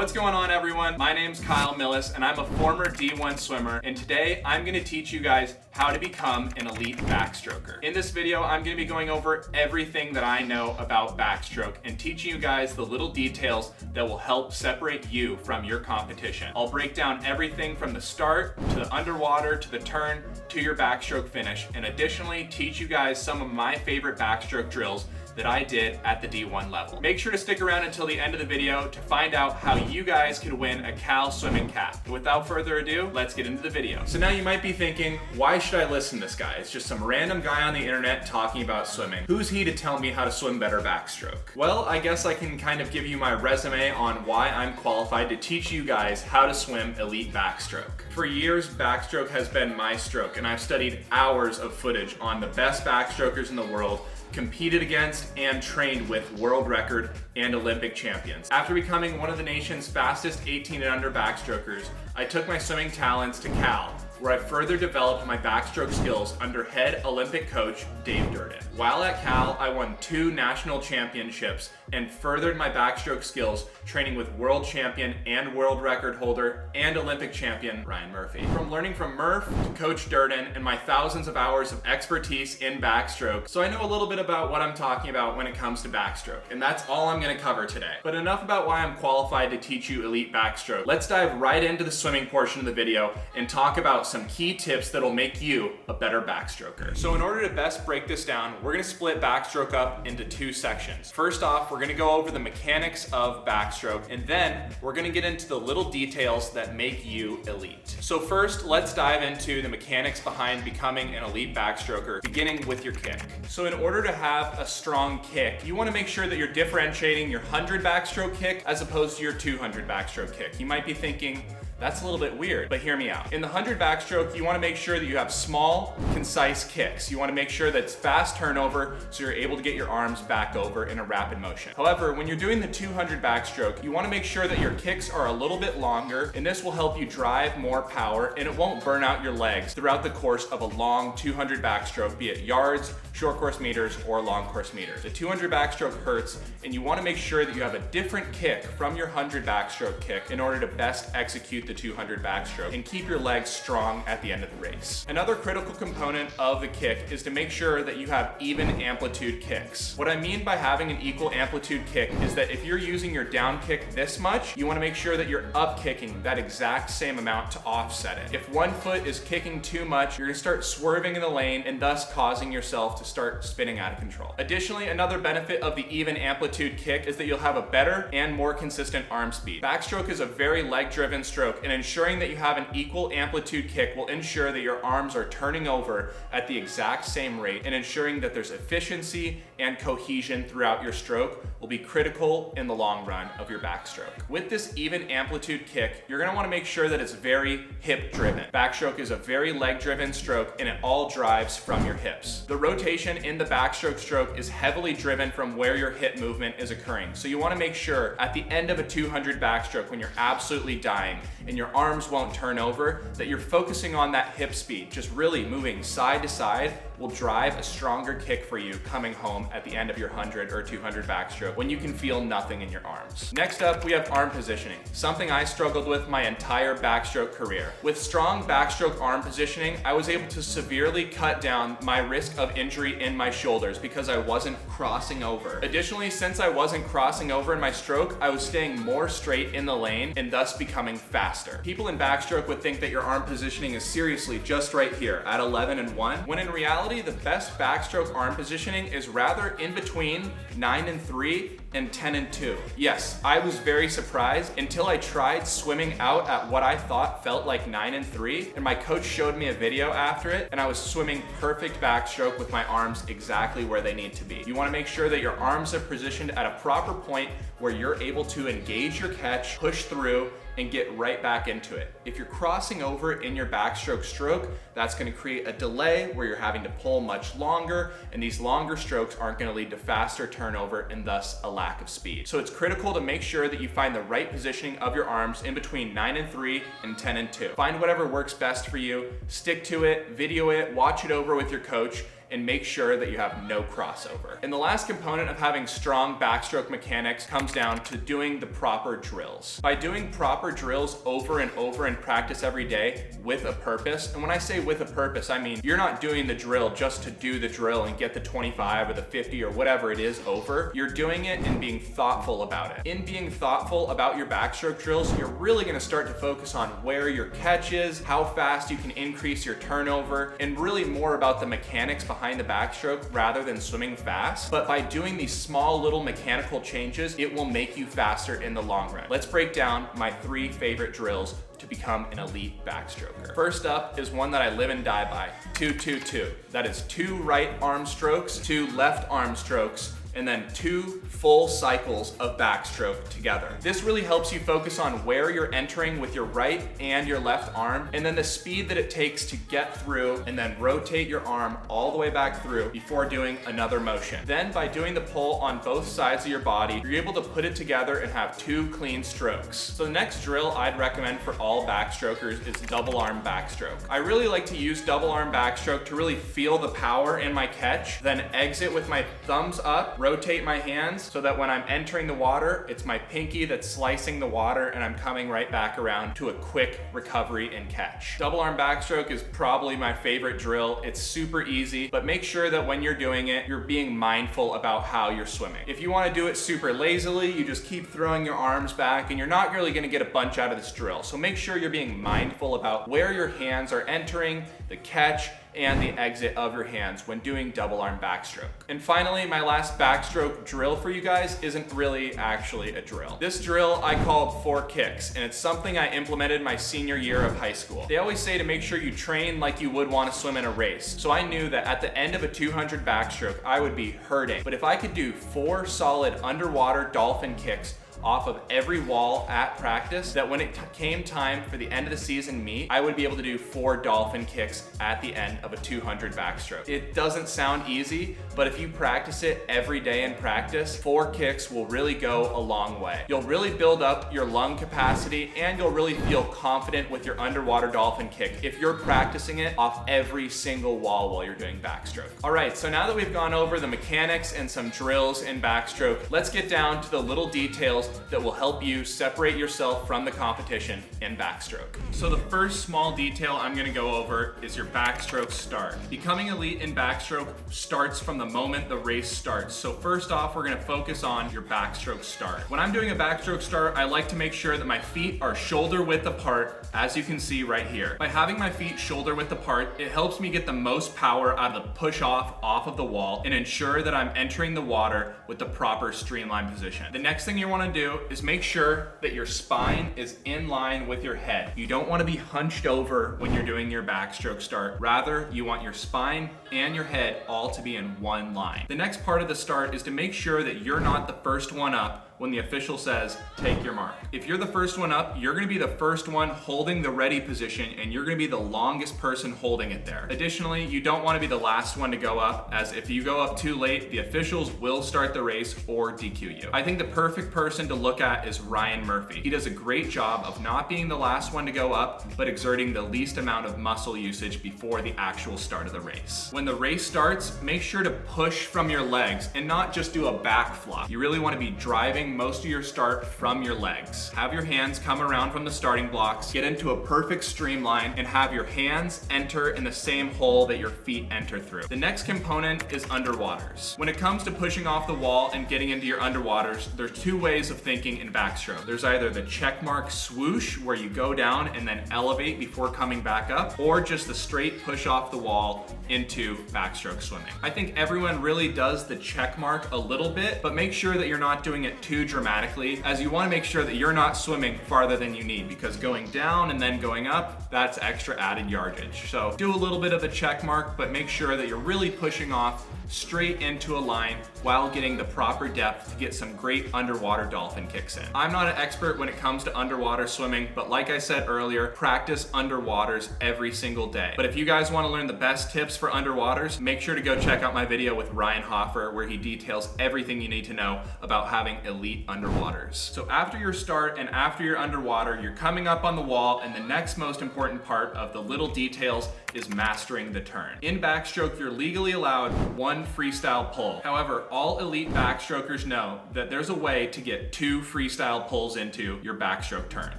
What's going on, everyone? My name's Kyle Millis and I'm a former D1 swimmer, and today I'm going to teach you guys how to become an elite backstroker. In this video, I'm going to be going over everything that I know about backstroke and teaching you guys the little details that will help separate you from your competition. I'll break down everything from the start to the underwater to the turn to your backstroke finish, and additionally teach you guys some of my favorite backstroke drills that I did at the D1 level. Make sure to stick around until the end of the video to find out how you guys could win a Cal swimming cap. Without further ado, let's get into the video. So now you might be thinking, why should I listen to this guy? It's just some random guy on the internet talking about swimming. Who's he to tell me how to swim better backstroke? Well, I guess I can kind of give you my resume on why I'm qualified to teach you guys how to swim elite backstroke. For years, backstroke has been my stroke, and I've studied hours of footage on the best backstrokers in the world, competed against and trained with world record and Olympic champions. After becoming one of the nation's fastest 18 and under backstrokers, I took my swimming talents to Cal, where I further developed my backstroke skills under head Olympic coach Dave Durden. While at Cal, I won 2 national championships and furthered my backstroke skills training with world champion and world record holder and Olympic champion Ryan Murphy. From learning from Murph to Coach Durden and my thousands of hours of expertise in backstroke, so I know a little bit about what I'm talking about when it comes to backstroke, and that's all I'm going to cover today. But enough about why I'm qualified to teach you elite backstroke. Let's dive right into the swimming portion of the video and talk about some key tips that'll make you a better backstroker. So in order to best break this down, we're going to split backstroke up into 2 sections. First off, we're going to go over the mechanics of backstroke, and then we're going to get into the little details that make you elite. So first, let's dive into the mechanics behind becoming an elite backstroker, beginning with your kick. So in order to have a strong kick, you want to make sure that you're differentiating your 100 backstroke kick as opposed to your 200 backstroke kick. You might be thinking, that's a little bit weird, but hear me out. In the 100 backstroke, you want to make sure that you have small, concise kicks. You want to make sure that it's fast turnover so you're able to get your arms back over in a rapid motion. However, when you're doing the 200 backstroke, you want to make sure that your kicks are a little bit longer, and this will help you drive more power and it won't burn out your legs throughout the course of a long 200 backstroke, be it yards, short course meters, or long course meters. The 200 backstroke hurts, and you want to make sure that you have a different kick from your 100 backstroke kick in order to best execute the 200 backstroke and keep your legs strong at the end of the race. Another critical component of the kick is to make sure that you have even amplitude kicks. What I mean by having an equal amplitude kick is that if you're using your down kick this much, you want to make sure that you're up kicking that exact same amount to offset it. If one foot is kicking too much, you're going to start swerving in the lane and thus causing yourself to start spinning out of control. Additionally, another benefit of the even amplitude kick is that you'll have a better and more consistent arm speed. Backstroke is a very leg-driven stroke, and ensuring that you have an equal amplitude kick will ensure that your arms are turning over at the exact same rate, and ensuring that there's efficiency and cohesion throughout your stroke will be critical in the long run of your backstroke. With this even amplitude kick, you're going to want to make sure that it's very hip driven. Backstroke is a very leg driven stroke, and it all drives from your hips. The rotation in the backstroke stroke is heavily driven from where your hip movement is occurring. So you want to make sure at the end of a 200 backstroke, when you're absolutely dying and your arms won't turn over, that you're focusing on that hip speed. Just really moving side to side will drive a stronger kick for you coming home at the end of your 100 or 200 backstroke when you can feel nothing in your arms. Next up, we have arm positioning, something I struggled with my entire backstroke career. With strong backstroke arm positioning, I was able to severely cut down my risk of injury in my shoulders because I wasn't crossing over. Additionally, since I wasn't crossing over in my stroke, I was staying more straight in the lane and thus becoming faster. People in backstroke would think that your arm positioning is seriously just right here at 11 and 1, when in reality, the best backstroke arm positioning is rather in between 9 and 3 and 10 and 2. Yes, I was very surprised until I tried swimming out at what I thought felt like 9 and 3, and my coach showed me a video after it, and I was swimming perfect backstroke with my arms exactly where they need to be. You want to make sure that your arms are positioned at a proper point where you're able to engage your catch, push through, and get right back into it. If you're crossing over in your backstroke stroke, that's going to create a delay where you're having to pull much longer, and these longer strokes aren't going to lead to faster turnover and thus a lack of speed. So it's critical to make sure that you find the right positioning of your arms in between 9 and 3 and 10 and 2. Find whatever works best for you, stick to it, video it, watch it over with your coach, and make sure that you have no crossover. And the last component of having strong backstroke mechanics comes down to doing the proper drills. By doing proper drills over and over in practice every day with a purpose, and when I say with a purpose, I mean you're not doing the drill just to do the drill and get the 25 or the 50 or whatever it is over. You're doing it and being thoughtful about it. In being thoughtful about your backstroke drills, you're really gonna start to focus on where your catch is, how fast you can increase your turnover, and really more about the mechanics behind the backstroke rather than swimming fast. But by doing these small little mechanical changes, it will make you faster in the long run. Let's break down my 3 favorite drills to become an elite backstroker. First up is one that I live and die by, 2-2-2. That is 2 right arm strokes, 2 left arm strokes, and then 2 full cycles of backstroke together. This really helps you focus on where you're entering with your right and your left arm, and then the speed that it takes to get through and then rotate your arm all the way back through before doing another motion. Then by doing the pull on both sides of your body, you're able to put it together and have 2 clean strokes. So the next drill I'd recommend for all backstrokers is double arm backstroke. I really like to use double arm backstroke to really feel the power in my catch, then exit with my thumbs up, rotate my hands so that when I'm entering the water, it's my pinky that's slicing the water and I'm coming right back around to a quick recovery and catch. Double arm backstroke is probably my favorite drill. It's super easy, but make sure that when you're doing it, you're being mindful about how you're swimming. If you want to do it super lazily, you just keep throwing your arms back and you're not really going to get a bunch out of this drill. So make sure you're being mindful about where your hands are entering, the catch, and the exit of your hands when doing double arm backstroke. And finally, my last backstroke drill for you guys isn't really actually a drill. This drill I called 4 kicks, and it's something I implemented my senior year of high school. They always say to make sure you train like you would want to swim in a race. So I knew that at the end of a 200 backstroke, I would be hurting. But if I could do 4 solid underwater dolphin kicks off of every wall at practice, that when it came time for the end of the season meet, I would be able to do 4 dolphin kicks at the end of a 200 backstroke. It doesn't sound easy, but if you practice it every day in practice, 4 kicks will really go a long way. You'll really build up your lung capacity and you'll really feel confident with your underwater dolphin kick if you're practicing it off every single wall while you're doing backstroke. All right, so now that we've gone over the mechanics and some drills in backstroke, let's get down to the little details that will help you separate yourself from the competition in backstroke. So the first small detail I'm gonna go over is your backstroke start. Becoming elite in backstroke starts from the moment the race starts. So first off, we're gonna focus on your backstroke start. When I'm doing a backstroke start, I like to make sure that my feet are shoulder width apart, as you can see right here. By having my feet shoulder width apart, it helps me get the most power out of the push off of the wall and ensure that I'm entering the water with the proper streamline position. The next thing you wanna do is make sure that your spine is in line with your head. You don't want to be hunched over when you're doing your backstroke start. Rather, you want your spine and your head all to be in one line. The next part of the start is to make sure that you're not the first one up when the official says, take your mark. If you're the first one up, you're gonna be the first one holding the ready position and you're gonna be the longest person holding it there. Additionally, you don't wanna be the last one to go up, as if you go up too late, the officials will start the race or DQ you. I think the perfect person to look at is Ryan Murphy. He does a great job of not being the last one to go up, but exerting the least amount of muscle usage before the actual start of the race. When the race starts, make sure to push from your legs and not just do a back flop. You really wanna be driving most of your start from your legs. Have your hands come around from the starting blocks, get into a perfect streamline, and have your hands enter in the same hole that your feet enter through. The next component is underwaters. When it comes to pushing off the wall and getting into your underwaters, there's 2 ways of thinking in backstroke. There's either the checkmark swoosh, where you go down and then elevate before coming back up, or just the straight push off the wall into backstroke swimming. I think everyone really does the checkmark a little bit, but make sure that you're not doing it too dramatically, as you want to make sure that you're not swimming farther than you need, because going down and then going up, that's extra added yardage. So do a little bit of the check mark, but make sure that you're really pushing off straight into a line while getting the proper depth to get some great underwater dolphin kicks in. I'm not an expert when it comes to underwater swimming, but like I said earlier, practice underwaters every single day. But if you guys want to learn the best tips for underwaters, make sure to go check out my video with Ryan Hoffer where he details everything you need to know about having elite underwaters. So after your start and after you're underwater, you're coming up on the wall, and the next most important part of the little details is mastering the turn. In backstroke, you're legally allowed one freestyle pull. However, all elite backstrokers know that there's a way to get 2 freestyle pulls into your backstroke turn.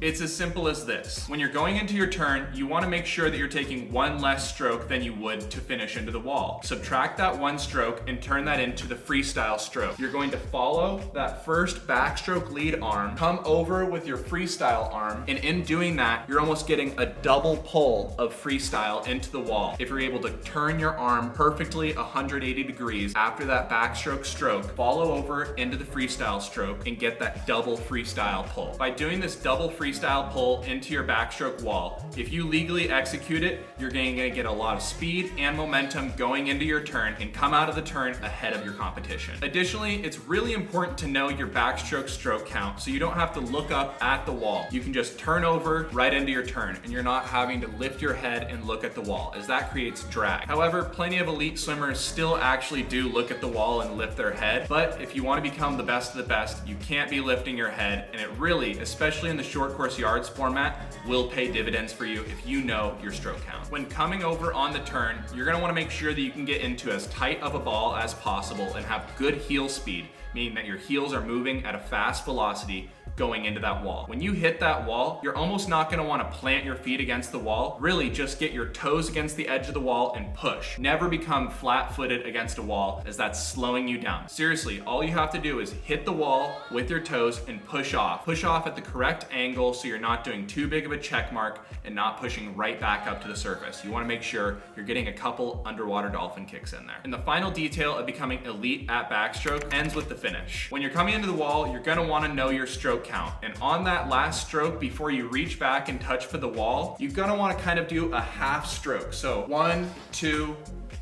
It's as simple as this. When you're going into your turn, you want to make sure that you're taking one less stroke than you would to finish into the wall. Subtract that 1 stroke and turn that into the freestyle stroke. You're going to follow that first backstroke lead arm, come over with your freestyle arm, and in doing that, you're almost getting a double pull of freestyle into the wall. If you're able to turn your arm perfectly 180 degrees after that backstroke stroke, follow over into the freestyle stroke and get that double freestyle pull. By doing this double freestyle pull into your backstroke wall, if you legally execute it, you're going to get a lot of speed and momentum going into your turn and come out of the turn ahead of your competition. Additionally, it's really important to know your backstroke stroke count so you don't have to look up at the wall. You can just turn over right into your turn and you're not having to lift your head and look at the wall, as that creates drag. However, plenty of elite swimmers still actually do look at the wall and lift their head, but if you want to become the best of the best, you can't be lifting your head, and it really, especially in the short course yards format, will pay dividends for you if you know your stroke count. When coming over on the turn, you're going to want to make sure that you can get into as tight of a ball as possible and have good heel speed, meaning that your heels are moving at a fast velocity going into that wall. When you hit that wall, you're almost not gonna wanna plant your feet against the wall. Really just get your toes against the edge of the wall and push. Never become flat-footed against a wall, as that's slowing you down. Seriously, all you have to do is hit the wall with your toes and push off. Push off at the correct angle so you're not doing too big of a check mark and not pushing right back up to the surface. You wanna make sure you're getting a couple underwater dolphin kicks in there. And the final detail of becoming elite at backstroke ends with the finish. When you're coming into the wall, you're gonna wanna know your stroke count. And on that last stroke, before you reach back and touch for the wall, you're gonna wanna kind of do a half stroke. So 1, 2,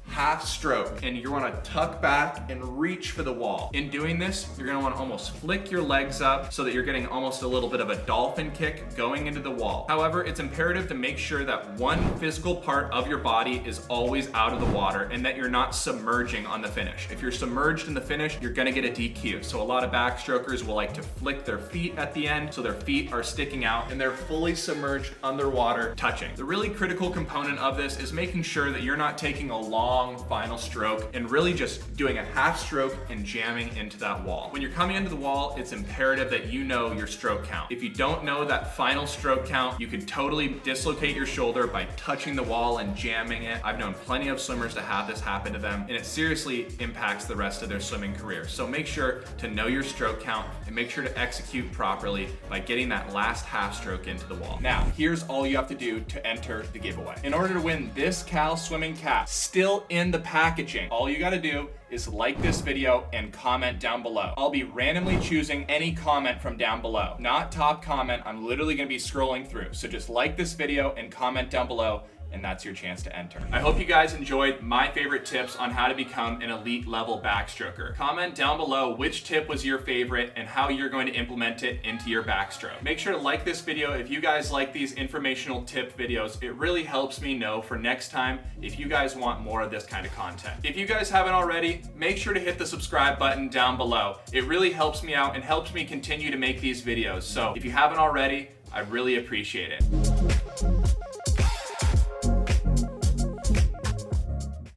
half stroke, and you want to tuck back and reach for the wall. In doing this, you're going to want to almost flick your legs up so that you're getting almost a little bit of a dolphin kick going into the wall. However, it's imperative to make sure that one physical part of your body is always out of the water and that you're not submerging on the finish. If you're submerged in the finish, you're going to get a DQ. So a lot of backstrokers will like to flick their feet at the end so their feet are sticking out and they're fully submerged underwater touching. The really critical component of this is making sure that you're not taking a long final stroke and really just doing a half stroke and jamming into that wall. When you're coming into the wall, it's imperative that you know your stroke count. If you don't know that final stroke count, you could totally dislocate your shoulder by touching the wall and jamming it. I've known plenty of swimmers to have this happen to them, and it seriously impacts the rest of their swimming career. So make sure to know your stroke count and make sure to execute properly by getting that last half stroke into the wall. Now, here's all you have to do to enter the giveaway. In order to win this Cal Swimming cap, still in the packaging, all you gotta do is like this video and comment down below. I'll be randomly choosing any comment from down below. Not top comment, I'm literally gonna be scrolling through. So just like this video and comment down below, and that's your chance to enter. I hope you guys enjoyed my favorite tips on how to become an elite level backstroker. Comment down below which tip was your favorite and how you're going to implement it into your backstroke. Make sure to like this video if you guys like these informational tip videos. It really helps me know for next time if you guys want more of this kind of content. If you guys haven't already, make sure to hit the subscribe button down below. It really helps me out and helps me continue to make these videos. So if you haven't already, I really appreciate it.